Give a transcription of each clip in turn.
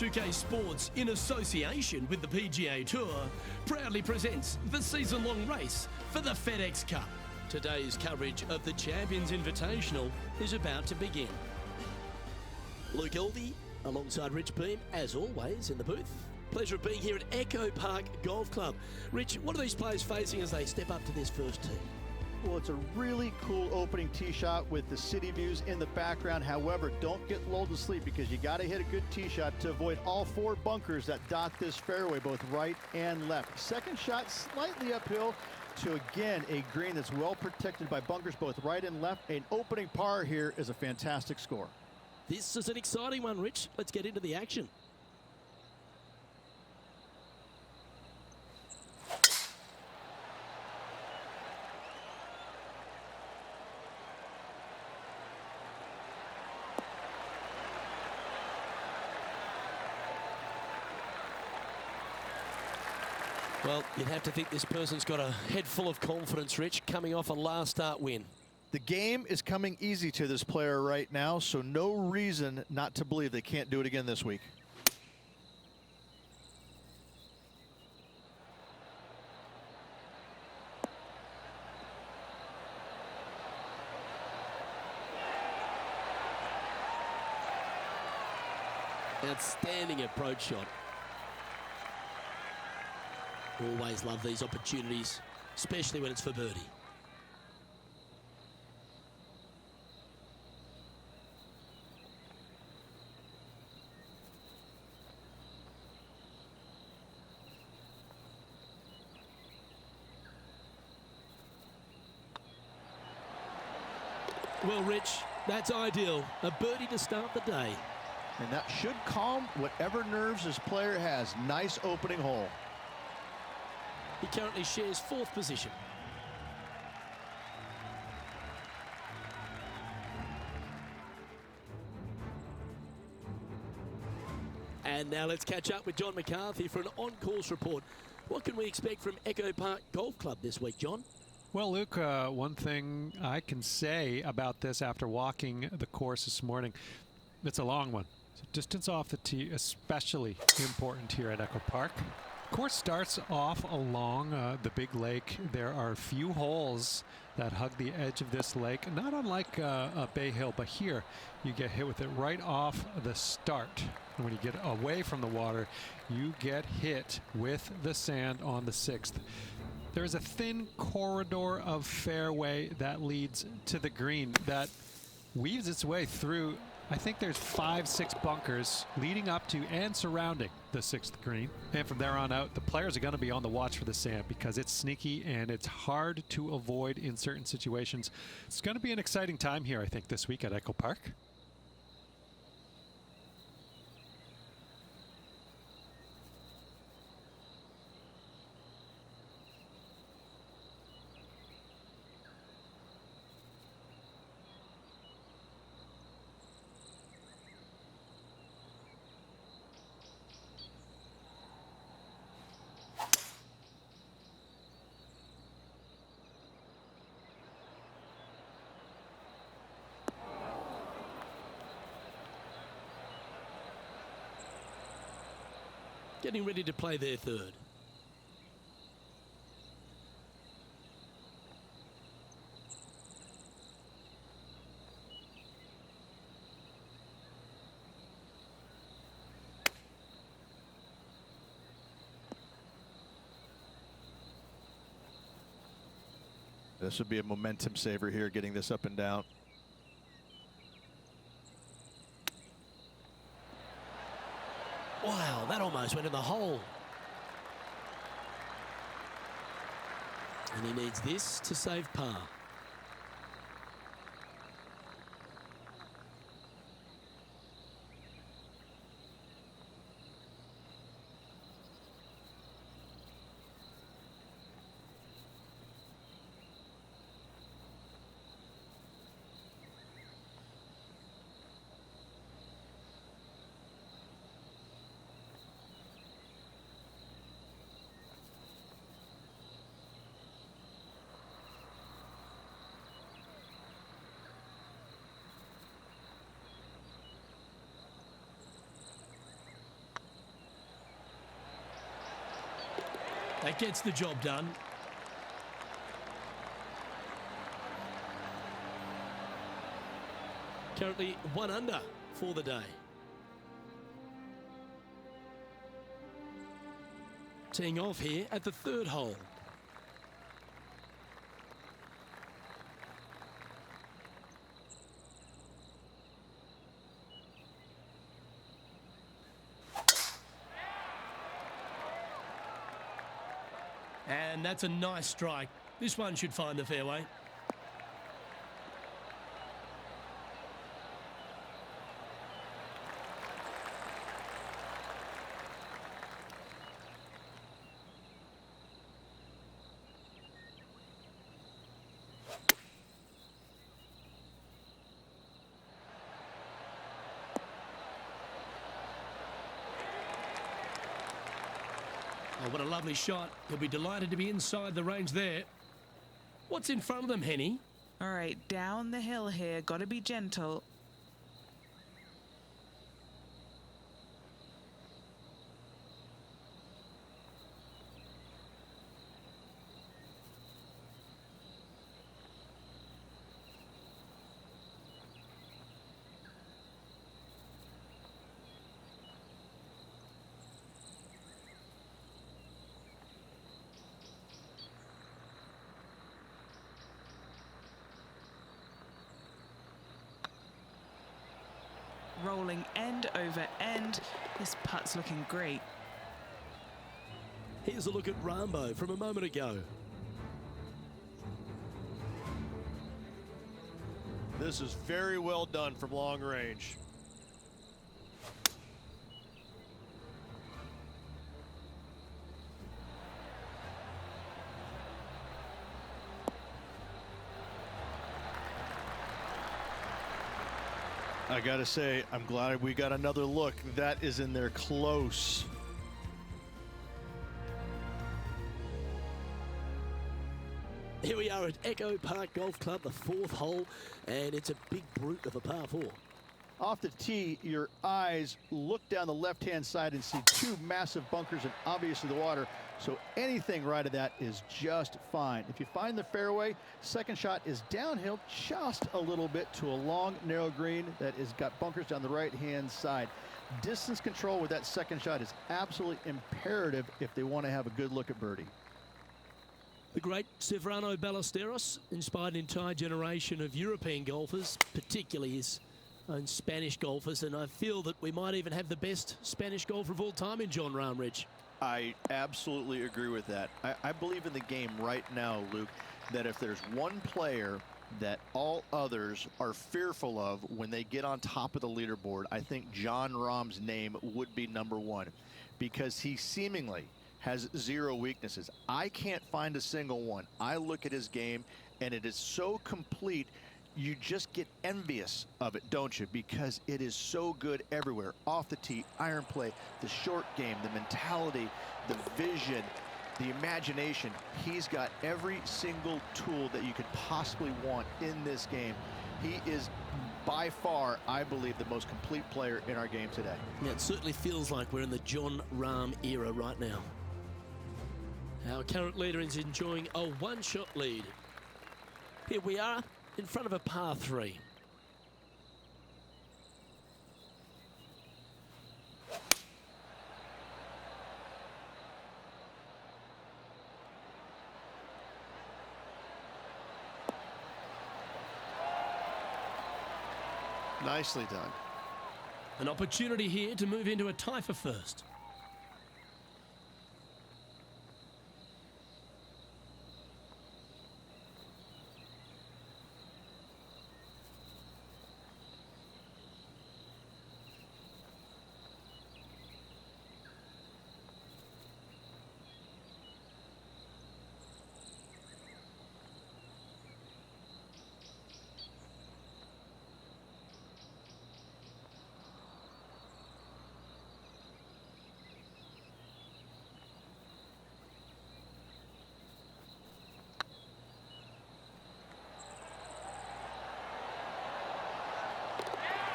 2K Sports, in association with the PGA Tour, proudly presents the season-long race for the FedEx Cup. Today's coverage of the Champions Invitational is about to begin. Luke Elvey, alongside Rich Beam, as always, in the booth. Pleasure of being here at Echo Park Golf Club. Rich, what are these players facing as they step up to this first tee? Well, it's a really cool opening tee shot with the city views in the background. However, don't get lulled to sleep because you got to hit a good tee shot to avoid all four bunkers that dot this fairway, both right and left. Second shot slightly uphill to, again, a green that's well protected by bunkers both right and left. An opening par here is a fantastic score. This is an exciting one, Rich. Let's get into the action. Well, you'd have to think this person's got a head full of confidence, Rich, coming off a last start win. The game is coming easy to this player right now, so no reason not to believe they can't do it again this week. Outstanding approach shot. Always love these opportunities, especially when it's for birdie. Well, Rich, that's ideal. A birdie to start the day. And that should calm whatever nerves this player has. Nice opening hole. He currently shares fourth position. And now let's catch up with John McCarthy for an on-course report. What can we expect from Echo Park Golf Club this week, John? Well, Luke, one thing I can say about this after walking the course this morning, it's a long one. So distance off the tee, especially important here at Echo Park. Course starts off along the big lake. There are a few holes that hug the edge of this lake, not unlike Bay Hill, but here you get hit with it right off the start. And when you get away from the water, you get hit with the sand on the sixth. There's a thin corridor of fairway that leads to the green that weaves its way through. I think there's 5-6 bunkers leading up to and surrounding the sixth green. And from there on out, the players are going to be on the watch for the sand because it's sneaky and it's hard to avoid in certain situations. It's going to be an exciting time here, I think, this week at Echo Park. Getting ready to play their third. This would be a momentum saver here, getting this up and down. Wow, that almost went in the hole. And he needs this to save par. That gets the job done. Currently 1 under for the day. Teeing off here at the 3rd hole. And that's a nice strike. This one should find the fairway. Oh, what a lovely shot. He'll be delighted to be inside the range there. What's in front of them, Henny? All right, down the hill here. Got to be gentle. Rolling end over end. This putt's looking great. Here's a look at Rambo from a moment ago. This is very well done from long range. I gotta say, I'm glad we got another look. That is in there close. Here we are at Echo Park Golf Club, the 4th hole, and it's a big brute of a par 4. Off the tee, your eyes look down the left-hand side and see 2 massive bunkers and obviously the water. So anything right of that is just fine. If you find the fairway, second shot is downhill just a little bit to a long, narrow green that has got bunkers down the right-hand side. Distance control with that second shot is absolutely imperative if they want to have a good look at birdie. The great Severano Ballesteros inspired an entire generation of European golfers, particularly his own Spanish golfers, and I feel that we might even have the best Spanish golfer of all time in Jon Rahm, Rich. I absolutely agree with that. I believe in the game right now, Luke, that if there's one player that all others are fearful of when they get on top of the leaderboard, I think Jon Rahm's name would be number 1, because he seemingly has 0 weaknesses. I can't find a single one. I look at his game and it is so complete, you just get envious of it, don't you? Because it is so good everywhere. Off the tee, iron play, the short game, the mentality, the vision, the imagination. He's got every single tool that you could possibly want in this game. He is by far, I believe, the most complete player in our game today. Yeah, it certainly feels like we're in the Jon Rahm era right now. Our current leader is enjoying a 1-shot lead. Here we are in front of a par 3. Nicely done. An opportunity here to move into a tie for first.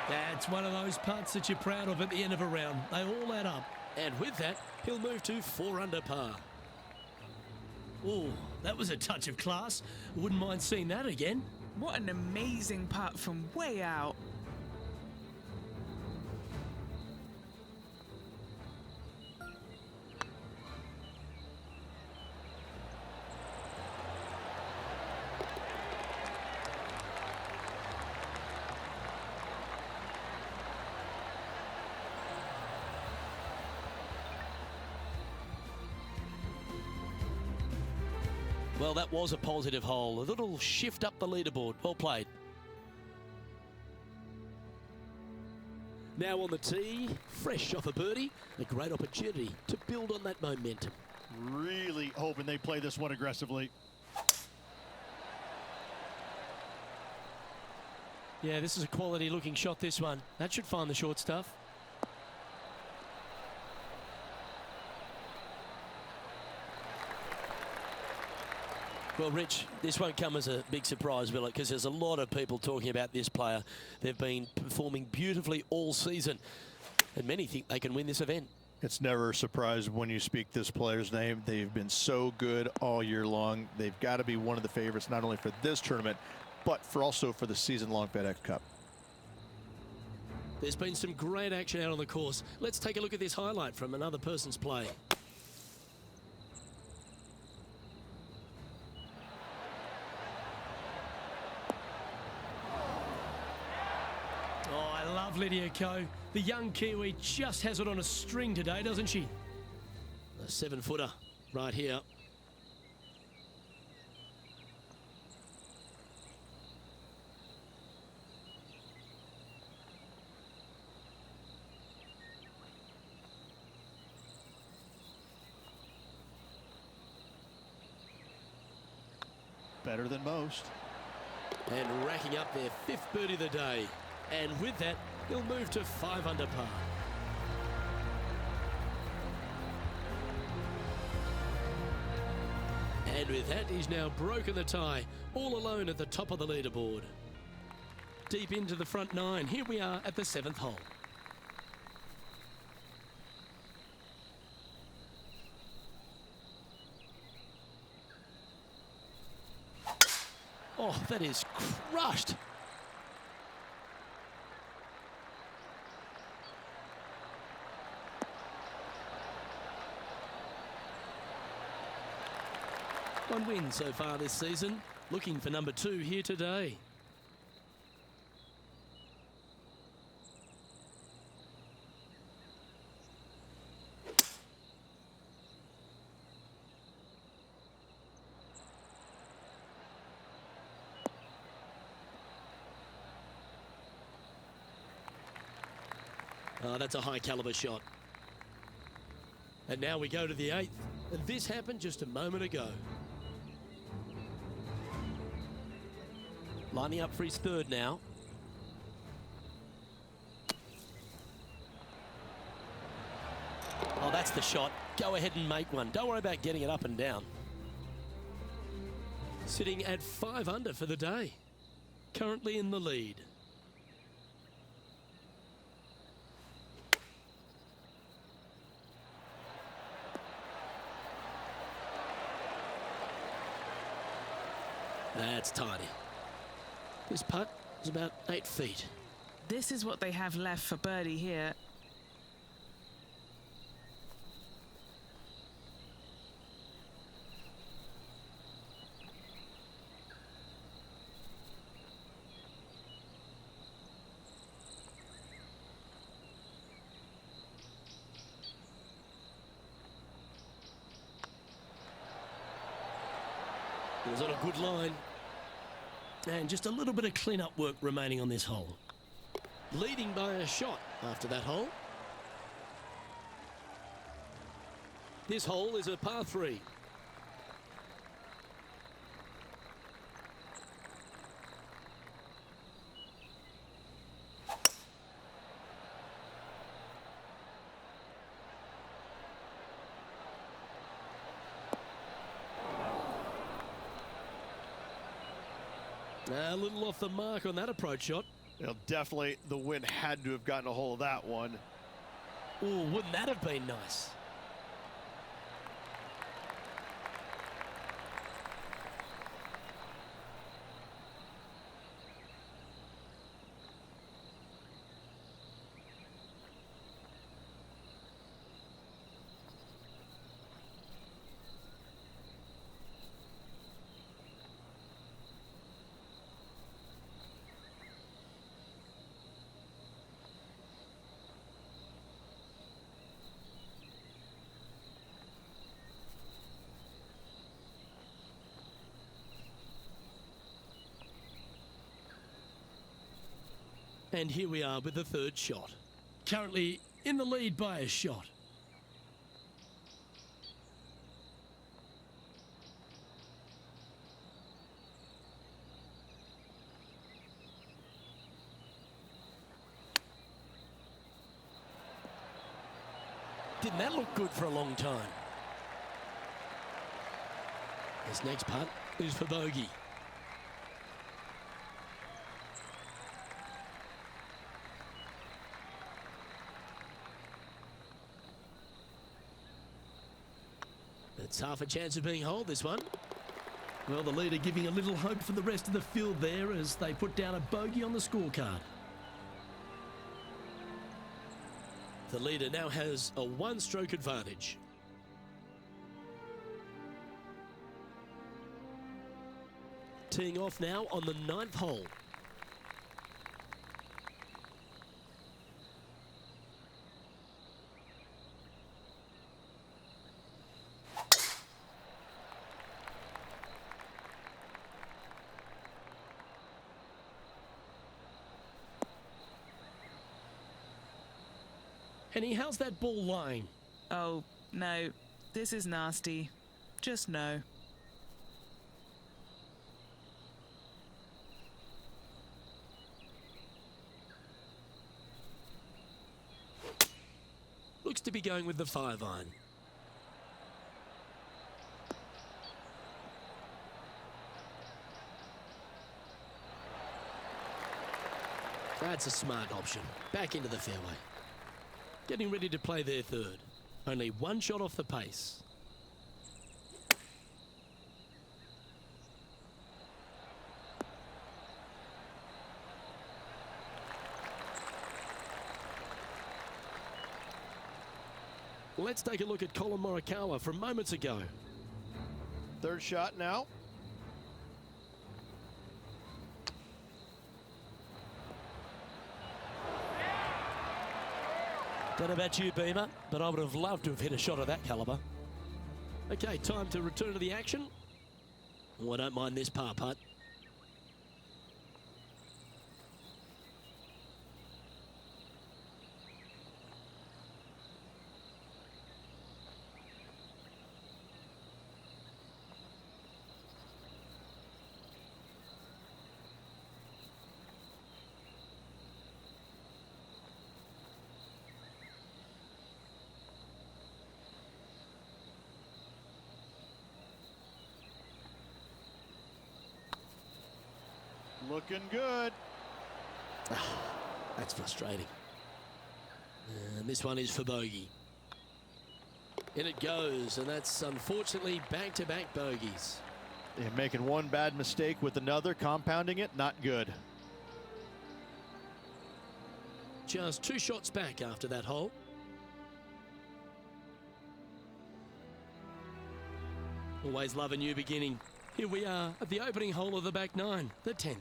That's one of those putts that you're proud of at the end of a round. They all add up. And with that, he'll move to 4 under par. Oh, that was a touch of class. Wouldn't mind seeing that again. What an amazing putt from way out. Well, that was a positive hole. A little shift up the leaderboard. Well played. Now on the tee, fresh off a birdie, a great opportunity to build on that momentum. Really hoping they play this one aggressively. Yeah, this is a quality looking shot, this one. That should find the short stuff. Well, Rich, this won't come as a big surprise, will it? Because there's a lot of people talking about this player. They've been performing beautifully all season, and many think they can win this event. It's never a surprise when you speak this player's name. They've been so good all year long. They've got to be one of the favorites, not only for this tournament, but also for the season-long FedEx Cup. There's been some great action out on the course. Let's take a look at this highlight from another person's play. Oh, I love Lydia Ko. The young Kiwi just has it on a string today, doesn't she? A 7-footer right here. Better than most. And racking up their 5th birdie of the day. And with that, he'll move to 5 under par. And with that, he's now broken the tie, all alone at the top of the leaderboard. Deep into the front 9, here we are at the 7th hole. Oh, that is crushed. One win so far this season. Looking for number 2 here today. Oh, that's a high caliber shot. And now we go to the 8th. And this happened just a moment ago. Lining up for his 3rd now. Oh, that's the shot. Go ahead and make one. Don't worry about getting it up and down. Sitting at 5 under for the day. Currently in the lead. That's tidy. This putt is about 8 feet. This is what they have left for birdie here. It was on a good line. And just a little bit of clean-up work remaining on this hole. Leading by a shot after that hole. This hole is a par 3. A little off the mark on that approach shot. You know, definitely the wind had to have gotten a hold of that one. Oh, wouldn't that have been nice? And here we are with the third shot. Currently in the lead by a shot. Didn't that look good for a long time? This next putt is for bogey. It's half a chance of being holed, this one. Well, the leader giving a little hope for the rest of the field there as they put down a bogey on the scorecard. The leader now has a one-stroke advantage. Teeing off now on the 9th hole. Henny, how's that ball lying? Oh, no. This is nasty. Just no. Looks to be going with the 5-iron. That's a smart option. Back into the fairway. Getting ready to play their third. Only one shot off the pace. Let's take a look at Colin Morikawa from moments ago. Third shot now. Don't know about you, Beamer, but I would have loved to have hit a shot of that calibre. Okay, time to return to the action. Oh, I don't mind this par putt. Looking good. That's frustrating. And this one is for bogey. In it goes, and that's unfortunately back-to-back bogeys. Yeah, making one bad mistake with another, compounding it, not good. Just 2 shots back after that hole. Always love a new beginning. Here we are at the opening hole of the back 9, the 10th.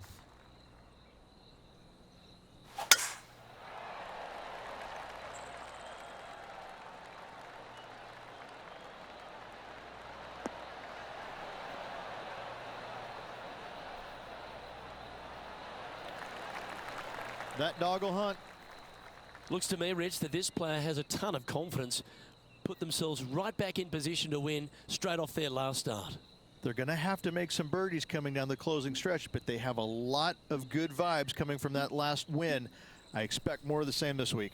That dog will hunt. Looks to me, Rich, that this player has a ton of confidence. Put themselves right back in position to win straight off their last start. They're going to have to make some birdies coming down the closing stretch, but they have a lot of good vibes coming from that last win. I expect more of the same this week.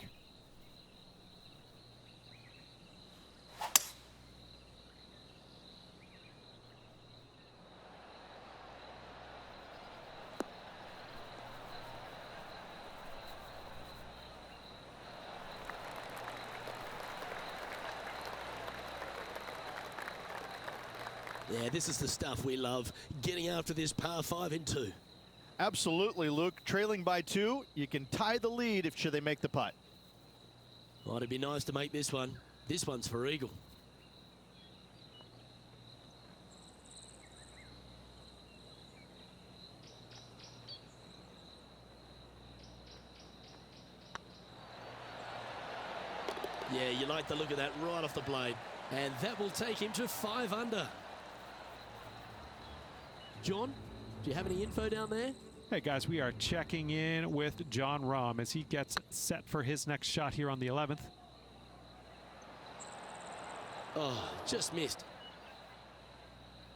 Yeah, this is the stuff we love, getting after this par 5 in 2. Absolutely, Luke. Trailing by 2, you can tie the lead if should they make the putt. Oh, it'd be nice to make this one. This one's for eagle. Yeah, you like the look of that right off the blade. And that will take him to 5 under. John, do you have any info down there? Hey guys, we are checking in with John Rahm as he gets set for his next shot here on the 11th. Oh, just missed.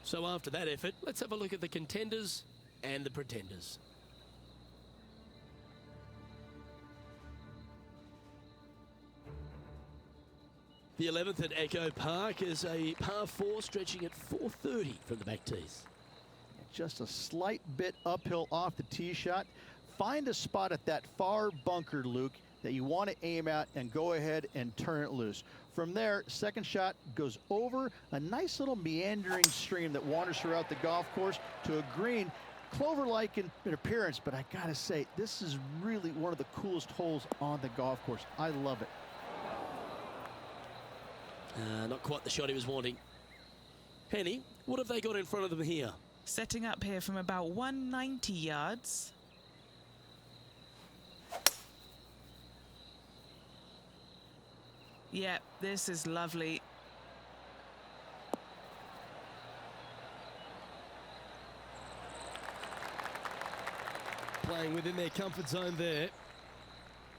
So after that effort, let's have a look at the contenders and the pretenders. The 11th at Echo Park is a par 4 stretching at 430 from the back tees. Just a slight bit uphill off the tee shot. Find a spot at that far bunker, Luke, that you want to aim at and go ahead and turn it loose. From there, second shot goes over a nice little meandering stream that wanders throughout the golf course to a green, clover-like in appearance, but I gotta say, this is really one of the coolest holes on the golf course. I love it. Not quite the shot he was wanting. Henny, what have they got in front of them here? Setting up here from about 190 yards. Yeah, this is lovely. Playing within their comfort zone there.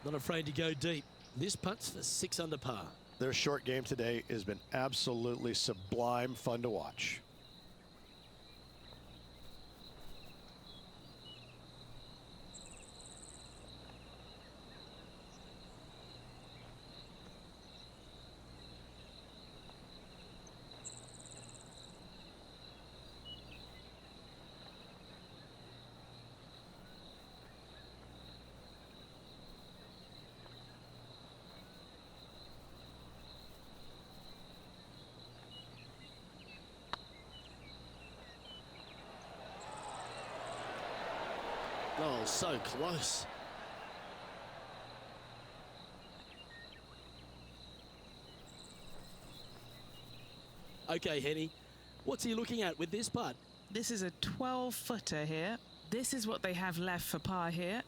Not afraid to go deep. This putt's for 6 under par. Their short game today has been absolutely sublime fun to watch. Oh, so close. Okay, Henny, what's he looking at with this putt? This is a 12-footer here. This is what they have left for par here.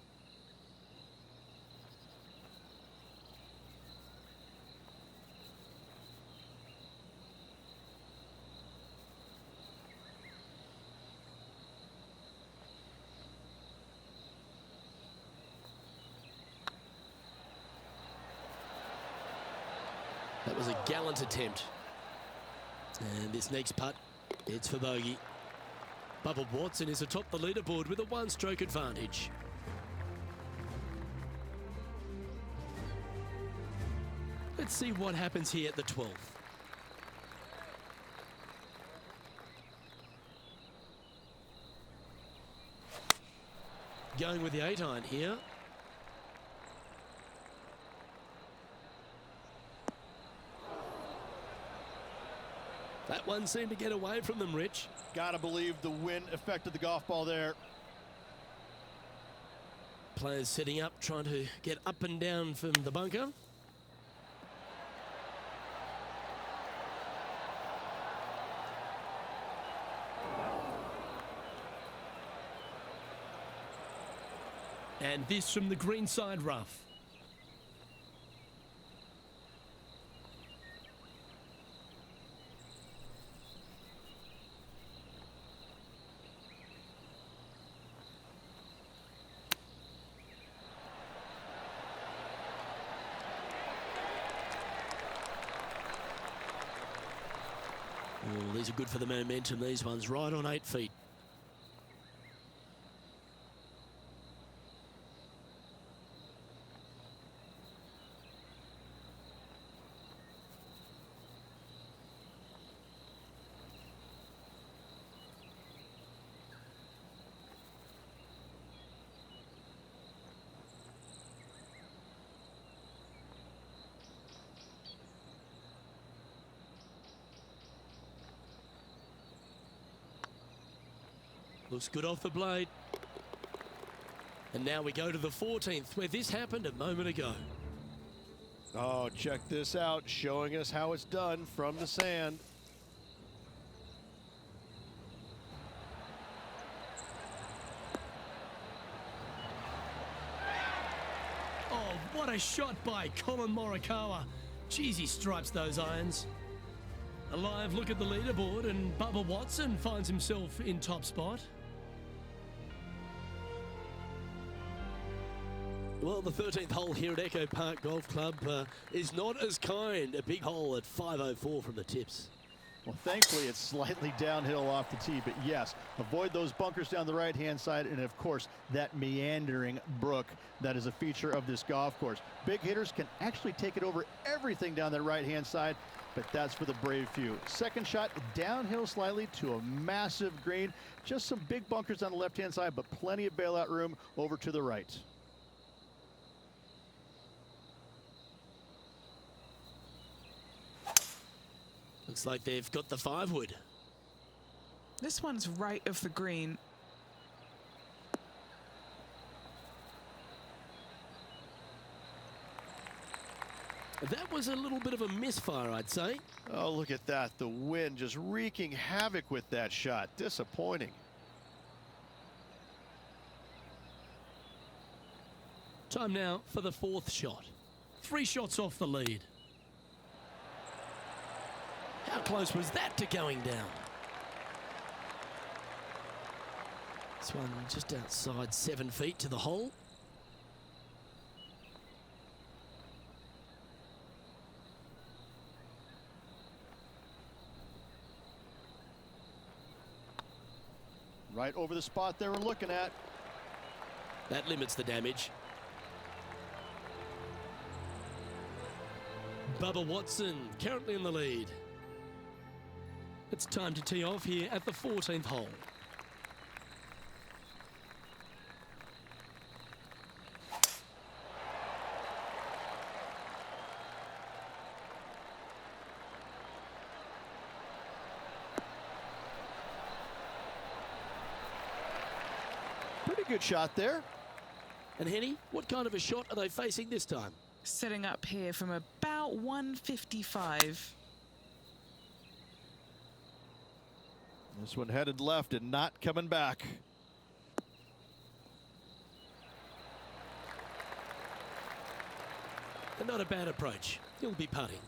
That was a gallant attempt. And this next putt, it's for bogey. Bubba Watson is atop the leaderboard with a 1-stroke advantage. Let's see what happens here at the 12th. Going with the 8-iron here. That one seemed to get away from them, Rich. Gotta believe the wind affected the golf ball there. Players setting up, trying to get up and down from the bunker. And this from the greenside rough. Oh, these are good for the momentum, these ones, right on 8 feet. Looks good off the blade. And now we go to the 14th, where this happened a moment ago. Oh, check this out, showing us how it's done from the sand. Oh, what a shot by Colin Morikawa. Geez, he stripes those irons. A live look at the leaderboard, and Bubba Watson finds himself in top spot. Well, the 13th hole here at Echo Park Golf Club is not as kind. A big hole at 504 from the tips. Well, thankfully, it's slightly downhill off the tee, but yes, avoid those bunkers down the right-hand side, and of course, that meandering brook that is a feature of this golf course. Big hitters can actually take it over everything down that right-hand side, but that's for the brave few. Second shot, downhill slightly to a massive green. Just some big bunkers on the left-hand side, but plenty of bailout room over to the right. Looks like they've got the 5-wood. This one's right of the green. That was a little bit of a misfire, I'd say. Oh, look at that. The wind just wreaking havoc with that shot. Disappointing. Time now for the 4th shot. 3 shots off the lead. How close was that to going down? This one just outside 7 feet to the hole. Right over the spot they were looking at. That limits the damage. Bubba Watson currently in the lead. It's time to tee off here at the 14th hole. Pretty good shot there. And Henny, what kind of a shot are they facing this time? Setting up here from about 155. This one headed left and not coming back. And not a bad approach. He'll be putting.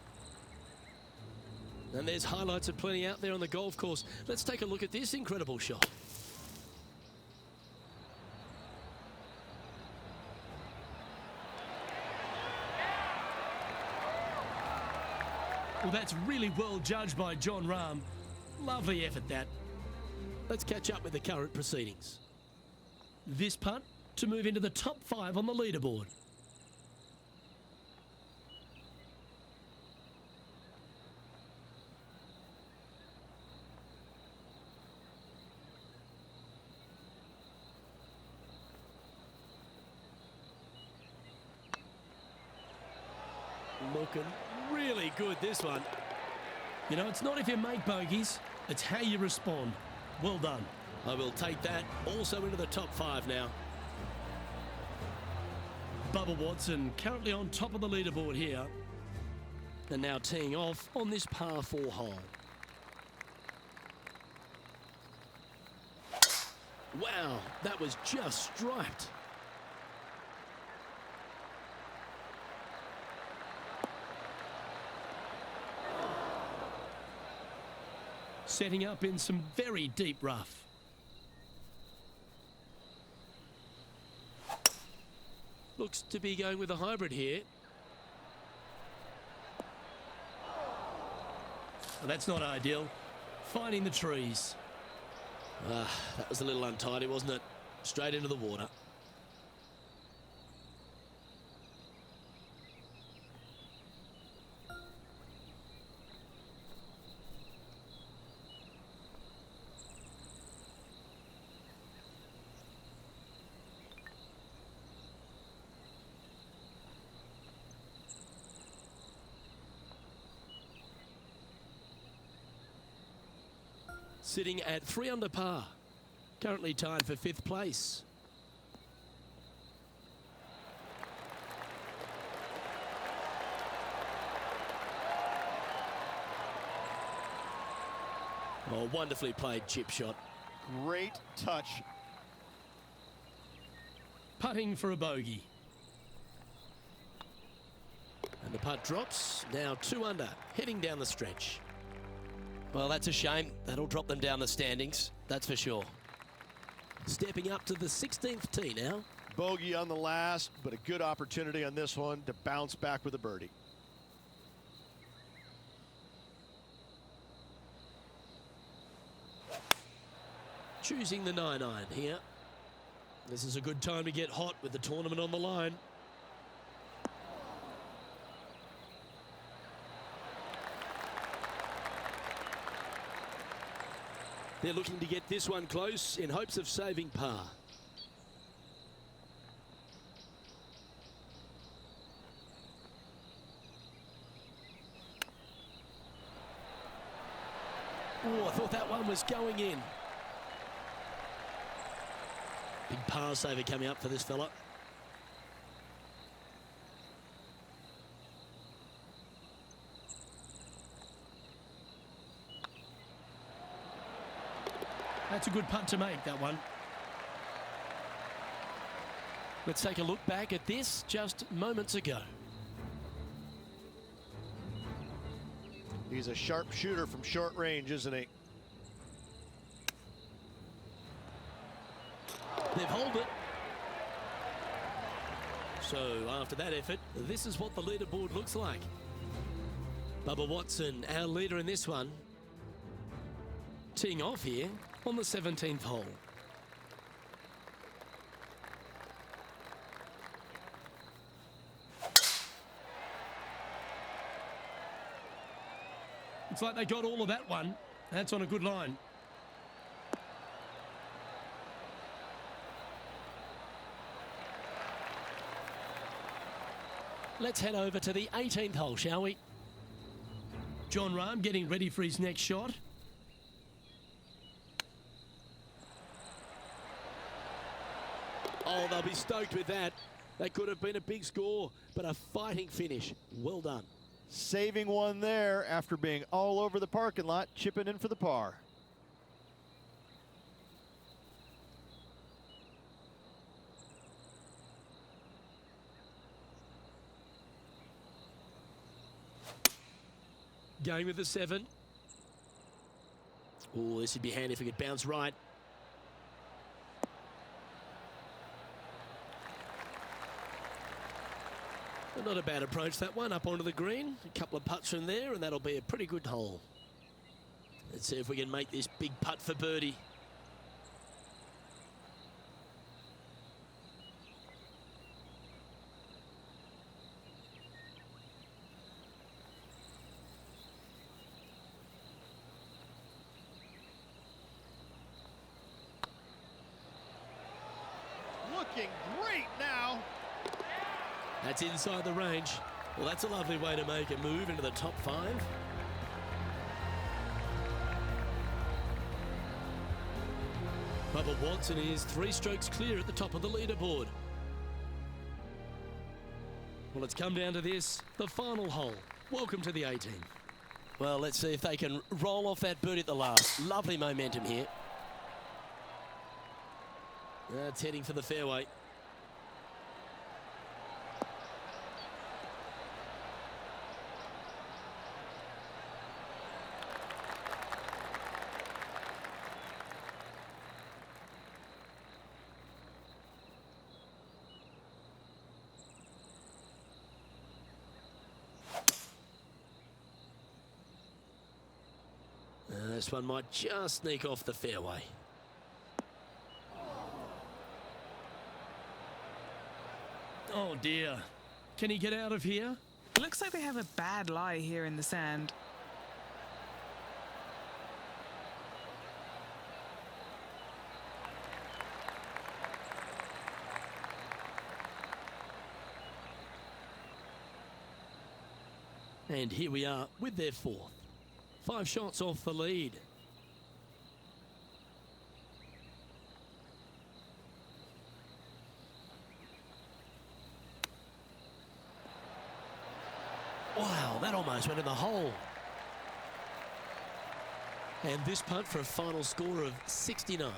And there's highlights of plenty out there on the golf course. Let's take a look at this incredible shot. Well, that's really well judged by John Rahm. Lovely effort, that. Let's catch up with the current proceedings. This putt to move into the top 5 on the leaderboard. Looking really good, this one. You know, it's not if you make bogeys, it's how you respond. Well done. I will take that also into the top 5 now. Bubba Watson currently on top of the leaderboard here. And now teeing off on this par 4 hole. Wow, that was just striped. Setting up in some very deep rough. Looks to be going with a hybrid here. Well, that's not ideal. Finding the trees. That was a little untidy, wasn't it? Straight into the water. Sitting at 3 under par. Currently tied for 5th place. Oh, wonderfully played chip shot. Great touch. Putting for a bogey. And the putt drops. Now 2 under, heading down the stretch. Well, that's a shame. That'll drop them down the standings, that's for sure. Stepping up to the 16th tee now. bogey on the last, but a good opportunity on this one to bounce back with a birdie. Choosing the 9-iron here. This is a good time to get hot with the tournament on the line. They're looking to get this one close in hopes of saving par. Oh, I thought that one was going in. Big par saver coming up for this fella. That's a good putt to make, that one. Let's take a look back at this just moments ago. He's a sharp shooter from short range, isn't he? They've held it. So after that effort, this is what the leaderboard looks like. Bubba Watson, our leader in this one, teeing off here on the 17th hole. It's like they got all of that one. That's on a good line. Let's head over to the 18th hole, shall we? John Rahm getting ready for his next shot. Oh, they'll be stoked with that. That could have been a big score, but a fighting finish. Well done. Saving one there after being all over the parking lot, chipping in for the par. Going with the 7. Oh, this would be handy if we could bounce right. Not a bad approach, that one, up onto the green. A couple of putts from there, and that'll be a pretty good hole. Let's see if we can make this big putt for birdie. Looking great now. That's inside the range. Well, that's a lovely way to make a move into the top 5. Bubba Watson is 3 strokes clear at the top of the leaderboard. Well, it's come down to this, the final hole. Welcome to the 18th. Well, let's see if they can roll off that birdie at the last. Lovely momentum here. That's heading for the fairway. This one might just sneak off the fairway. Oh dear. Can he get out of here? Looks like they have a bad lie here in the sand. And here we are with their 4th. 5 shots off the lead. Wow, that almost went in the hole. And this putt for a final score of 69.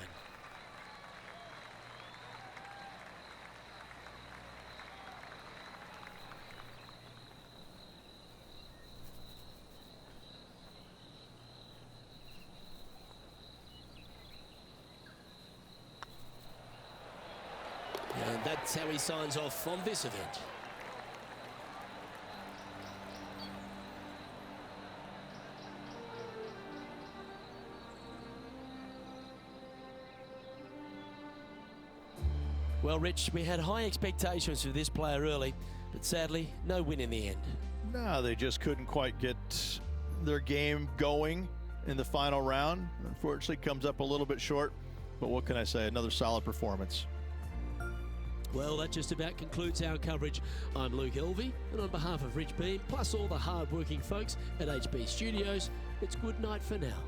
And And that's how he signs off from this event. Well, Rich, we had high expectations for this player early, but sadly, no win in the end. No, they just couldn't quite get their game going in the final round. Unfortunately, comes up a little bit short, but what can I say? Another solid performance. Well, that just about concludes our coverage. I'm Luke Elvey, and on behalf of Rich Beam, plus all the hard-working folks at HB Studios, it's good night for now.